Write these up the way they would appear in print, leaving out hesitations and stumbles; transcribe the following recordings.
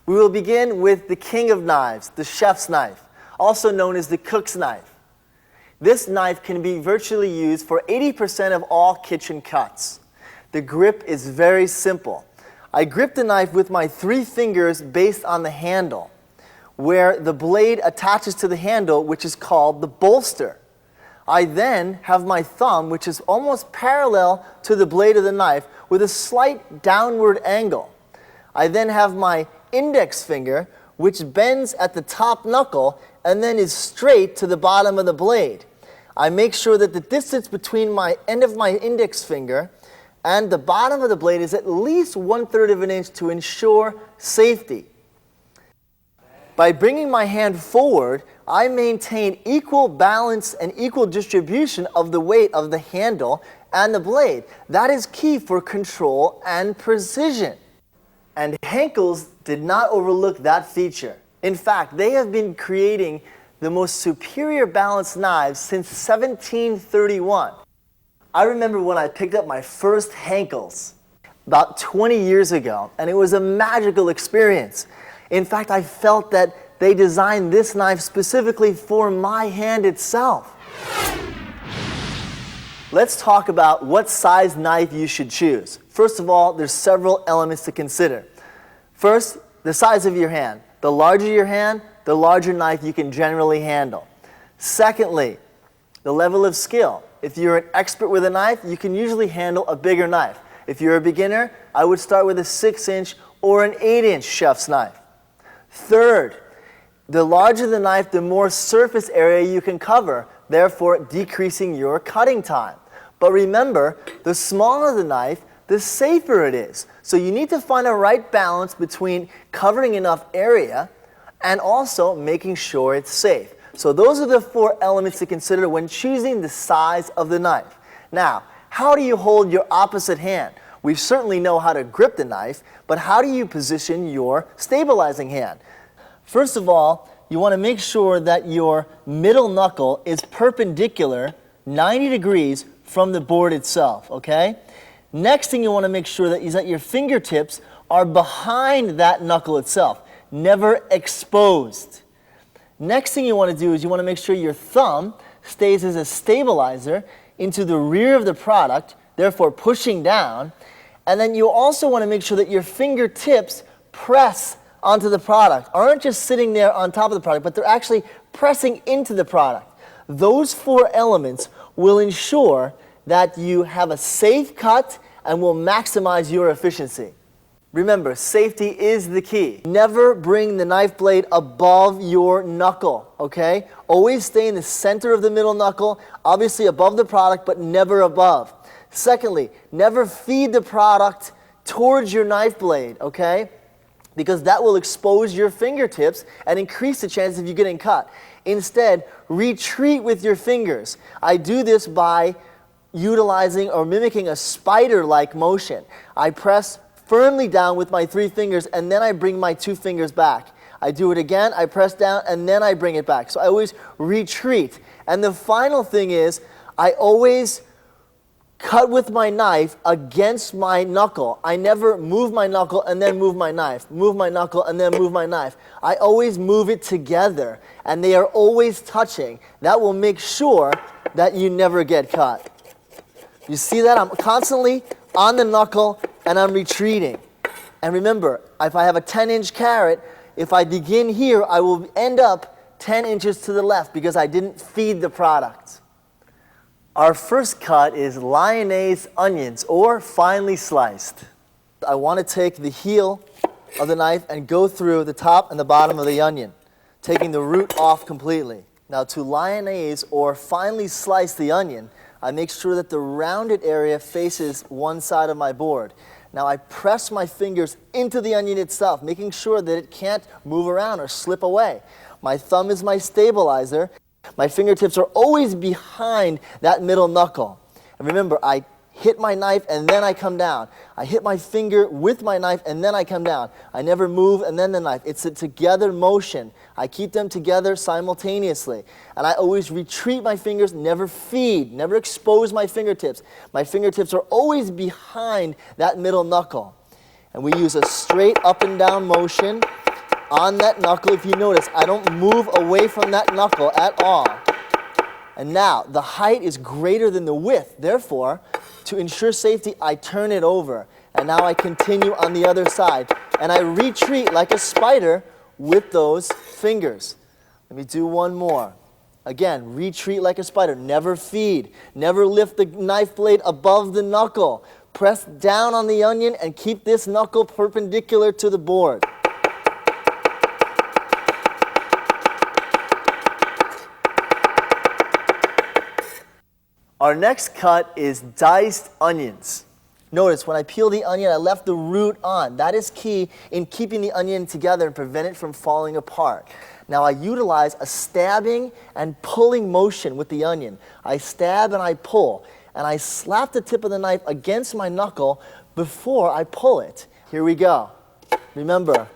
We will begin with the king of knives, the chef's knife, also known as the cook's knife. This knife can be virtually used for 80% of all kitchen cuts. The grip is very simple. I grip the knife with my 3 fingers based on the handle, where the blade attaches to the handle, which is called the bolster. I then have my thumb, which is almost parallel to the blade of the knife, with a slight downward angle. I then have my index finger, which bends at the top knuckle and then is straight to the bottom of the blade. I make sure that the distance between my end of my index finger and the bottom of the blade is at least 1/3 of an inch to ensure safety. By bringing my hand forward, I maintain equal balance and equal distribution of the weight of the handle and the blade. That is key for control and precision. And Henckels did not overlook that feature. In fact, they have been creating the most superior balanced knives since 1731. I remember when I picked up my first Henckels about 20 years ago, and it was a magical experience. In fact, I felt that they designed this knife specifically for my hand itself. Let's talk about what size knife you should choose. First of all, there's several elements to consider. First, the size of your hand. The larger your hand, the larger knife you can generally handle. Secondly, the level of skill. If you're an expert with a knife, you can usually handle a bigger knife. If you're a beginner, I would start with a 6-inch or an 8-inch chef's knife. Third, the larger the knife, the more surface area you can cover, therefore decreasing your cutting time. But remember, the smaller the knife, the safer it is. So you need to find a right balance between covering enough area and also making sure it's safe. So those are the 4 elements to consider when choosing the size of the knife. Now, how do you hold your opposite hand? We certainly know how to grip the knife, but how do you position your stabilizing hand? First of all, you want to make sure that your middle knuckle is perpendicular 90 degrees from the board itself, okay? Next thing you want to make sure that is that your fingertips are behind that knuckle itself, never exposed. Next thing you want to do is you want to make sure your thumb stays as a stabilizer into the rear of the product, therefore pushing down. And then you also want to make sure that your fingertips press onto the product, aren't just sitting there on top of the product, but they're actually pressing into the product. Those 4 elements will ensure that you have a safe cut and will maximize your efficiency. Remember, safety is the key. Never bring the knife blade above your knuckle, okay? Always stay in the center of the middle knuckle, obviously above the product, but never above. Secondly, never feed the product towards your knife blade, okay? Because that will expose your fingertips and increase the chances of you getting cut. Instead, retreat with your fingers. I do this by utilizing or mimicking a spider-like motion. I press firmly down with my 3 fingers and then I bring my 2 fingers back. I do it again, I press down and then I bring it back. So I always retreat. And the final thing is, I always cut with my knife against my knuckle. I never move my knuckle and then move my knife, move my knuckle and then move my knife. I always move it together and they are always touching. That will make sure that you never get cut. You see that? I'm constantly on the knuckle and I'm retreating. And remember, if I have a 10-inch carrot, if I begin here, I will end up 10 inches to the left because I didn't feed the product. Our first cut is lyonnaise onions, or finely sliced. I want to take the heel of the knife and go through the top and the bottom of the onion, taking the root off completely. Now to lyonnaise or finely slice the onion, I make sure that the rounded area faces one side of my board. Now I press my fingers into the onion itself, making sure that it can't move around or slip away. My thumb is my stabilizer. My fingertips are always behind that middle knuckle. And remember, I hit my knife and then I come down. I hit my finger with my knife and then I come down. I never move and then the knife. It's a together motion. I keep them together simultaneously. And I always retreat my fingers, never feed, never expose my fingertips. My fingertips are always behind that middle knuckle. And we use a straight up and down motion. on that knuckle. If you notice, I don't move away from that knuckle at all. And now, the height is greater than the width. Therefore, to ensure safety, I turn it over. And now I continue on the other side. And I retreat like a spider with those fingers. Let me do one more. Again, retreat like a spider. Never feed. Never lift the knife blade above the knuckle. Press down on the onion and keep this knuckle perpendicular to the board. Our next cut is diced onions. Notice when I peel the onion, I left the root on. That is key in keeping the onion together and prevent it from falling apart. Now I utilize a stabbing and pulling motion with the onion. I stab and I pull, and I slap the tip of the knife against my knuckle before I pull it. Here we go. Remember,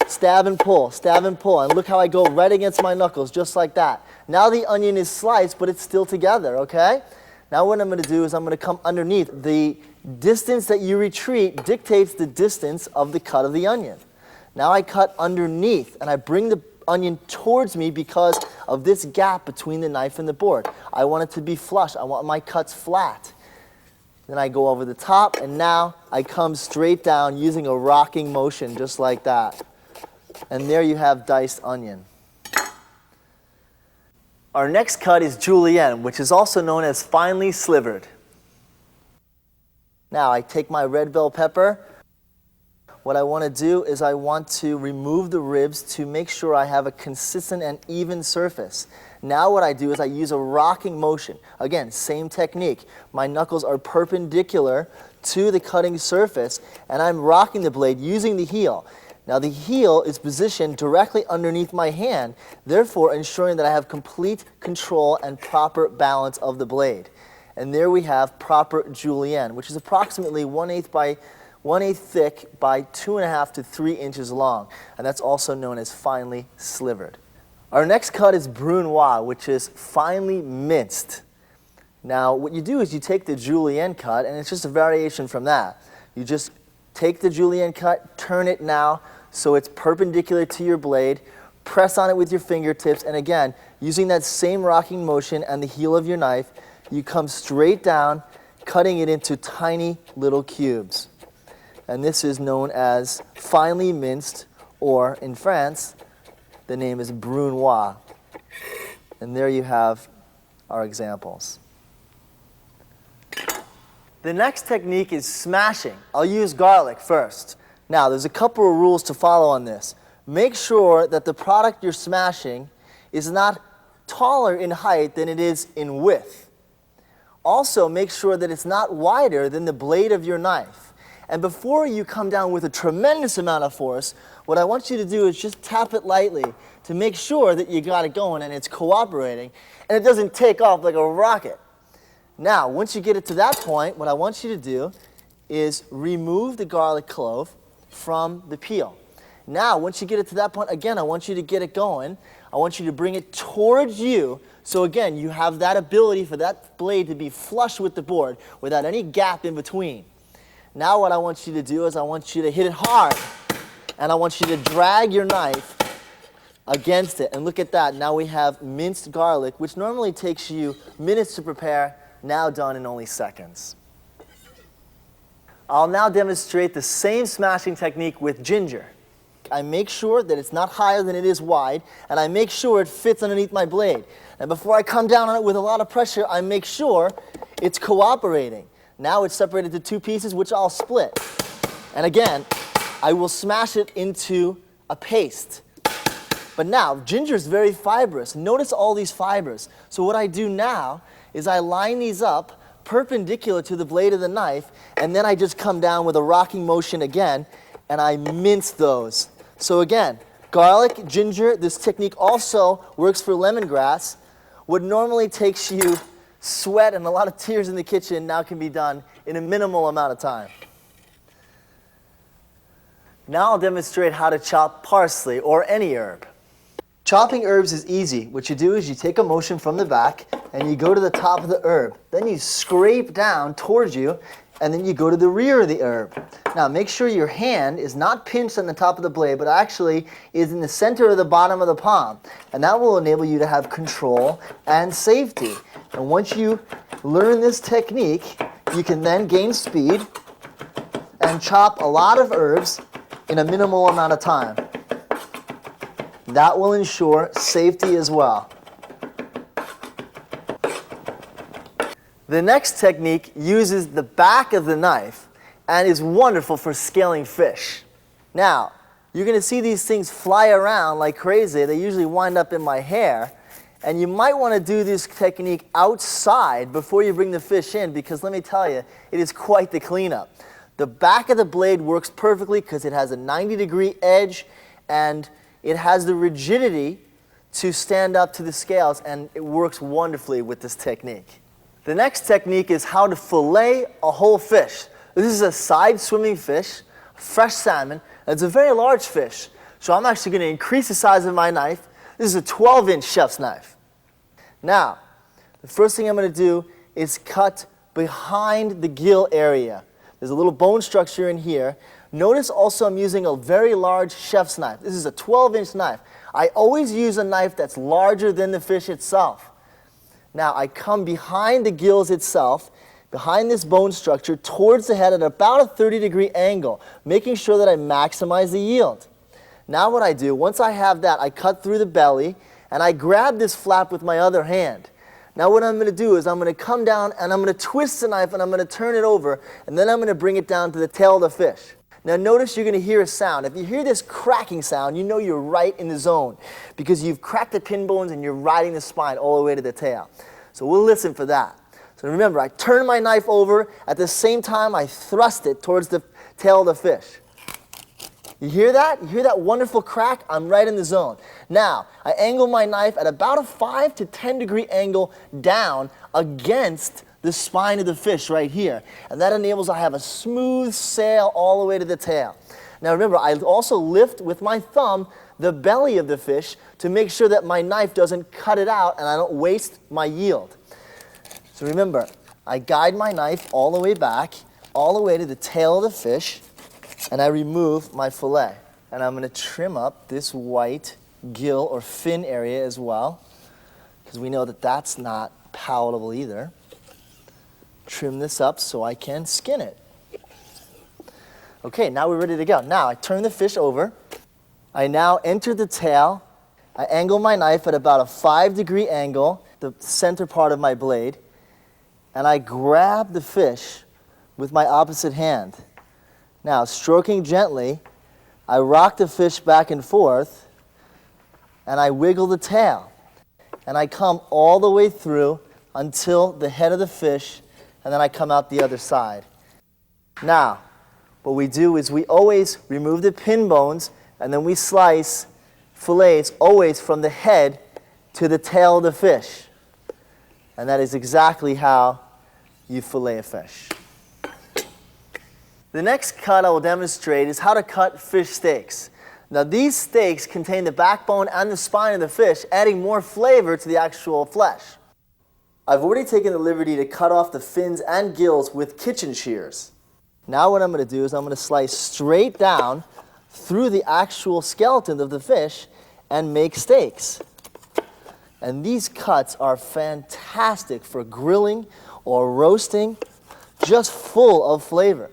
stab and pull, and look how I go right against my knuckles, just like that. Now the onion is sliced, but it's still together, okay? Now what I'm going to do is I'm going to come underneath. The distance that you retreat dictates the distance of the cut of the onion. Now I cut underneath, and I bring the onion towards me because of this gap between the knife and the board. I want it to be flush. I want my cuts flat. Then I go over the top, and now I come straight down using a rocking motion, just like that. And there you have diced onion. Our next cut is julienne, which is also known as finely slivered. Now I take my red bell pepper. What I want to do is I want to remove the ribs to make sure I have a consistent and even surface. Now what I do is I use a rocking motion. Again, same technique. My knuckles are perpendicular to the cutting surface, and I'm rocking the blade using the heel. Now the heel is positioned directly underneath my hand, therefore ensuring that I have complete control and proper balance of the blade. And there we have proper julienne, which is approximately 1/8 thick by 2.5 to 3 inches long, and that's also known as finely slivered. Our next cut is brunoise, which is finely minced. Now what you do is you take the julienne cut, and it's just a variation from that. You just take the julienne cut, turn it now so it's perpendicular to your blade, press on it with your fingertips, and again, using that same rocking motion and the heel of your knife, you come straight down, cutting it into tiny little cubes. And this is known as finely minced, or in France, the name is brunoise. And there you have our examples. The next technique is smashing. I'll use garlic first. Now, there's a couple of rules to follow on this. Make sure that the product you're smashing is not taller in height than it is in width. Also, make sure that it's not wider than the blade of your knife. And before you come down with a tremendous amount of force, what I want you to do is just tap it lightly to make sure that you got it going and it's cooperating and it doesn't take off like a rocket. Now, once you get it to that point, what I want you to do is remove the garlic clove from the peel. Now, once you get it to that point, again, I want you to get it going. I want you to bring it towards you. So again, you have that ability for that blade to be flush with the board without any gap in between. Now what I want you to do is I want you to hit it hard. And I want you to drag your knife against it. And look at that. Now we have minced garlic, which normally takes you minutes to prepare, now done in only seconds. I'll now demonstrate the same smashing technique with ginger. I make sure that it's not higher than it is wide, and I make sure it fits underneath my blade. And before I come down on it with a lot of pressure, I make sure it's cooperating. Now it's separated to two pieces, which I'll split. And again, I will smash it into a paste. But now, ginger is very fibrous. Notice all these fibers. So what I do now is I line these up perpendicular to the blade of the knife, and then I just come down with a rocking motion again, and I mince those. So again, garlic, ginger, this technique also works for lemongrass. What normally takes you sweat and a lot of tears in the kitchen now can be done in a minimal amount of time. Now I'll demonstrate how to chop parsley or any herb. Chopping herbs is easy. What you do is you take a motion from the back and you go to the top of the herb. Then you scrape down towards you and then you go to the rear of the herb. Now make sure your hand is not pinched on the top of the blade, but actually is in the center of the bottom of the palm. And that will enable you to have control and safety. And once you learn this technique, you can then gain speed and chop a lot of herbs in a minimal amount of time. That will ensure safety as well. The next technique uses the back of the knife and is wonderful for scaling fish. Now, you're going to see these things fly around like crazy. They usually wind up in my hair. And you might want to do this technique outside before you bring the fish in, because let me tell you, it is quite the cleanup. The back of the blade works perfectly because it has a 90-degree edge and it has the rigidity to stand up to the scales, and it works wonderfully with this technique. The next technique is how to fillet a whole fish. This is a side swimming fish, fresh salmon, and it's a very large fish. So I'm actually going to increase the size of my knife. This is a 12-inch chef's knife. Now, the first thing I'm going to do is cut behind the gill area. There's a little bone structure in here. Notice also I'm using a very large chef's knife. This is a 12-inch knife. I always use a knife that's larger than the fish itself. Now I come behind the gills itself, behind this bone structure, towards the head at about a 30-degree angle, making sure that I maximize the yield. Now what I do, once I have that, I cut through the belly and I grab this flap with my other hand. Now what I'm going to do is I'm going to come down and I'm going to twist the knife and I'm going to turn it over, and then I'm going to bring it down to the tail of the fish. Now notice you're going to hear a sound. If you hear this cracking sound, you know you're right in the zone because you've cracked the pin bones and you're riding the spine all the way to the tail. So we'll listen for that. So remember, I turn my knife over. At the same time, I thrust it towards the tail of the fish. You hear that? You hear that wonderful crack? I'm right in the zone. Now, I angle my knife at about a 5 to 10 degree angle down against the spine of the fish right here. And that enables I have a smooth sail all the way to the tail. Now remember, I also lift with my thumb the belly of the fish to make sure that my knife doesn't cut it out and I don't waste my yield. So remember, I guide my knife all the way back, all the way to the tail of the fish, and I remove my fillet. And I'm going to trim up this white gill or fin area as well, because we know that that's not palatable either. Trim this up so I can skin it. Okay, now we're ready to go. Now I turn the fish over. I now enter the tail. I angle my knife at about a 5-degree angle, the center part of my blade, and I grab the fish with my opposite hand. Now, stroking gently, I rock the fish back and forth, and I wiggle the tail. And I come all the way through until the head of the fish, and then I come out the other side. Now, what we do is we always remove the pin bones, and then we slice fillets always from the head to the tail of the fish. And that is exactly how you fillet a fish. The next cut I will demonstrate is how to cut fish steaks. Now these steaks contain the backbone and the spine of the fish, adding more flavor to the actual flesh. I've already taken the liberty to cut off the fins and gills with kitchen shears. Now what I'm going to do is I'm going to slice straight down through the actual skeleton of the fish and make steaks. And these cuts are fantastic for grilling or roasting, just full of flavor.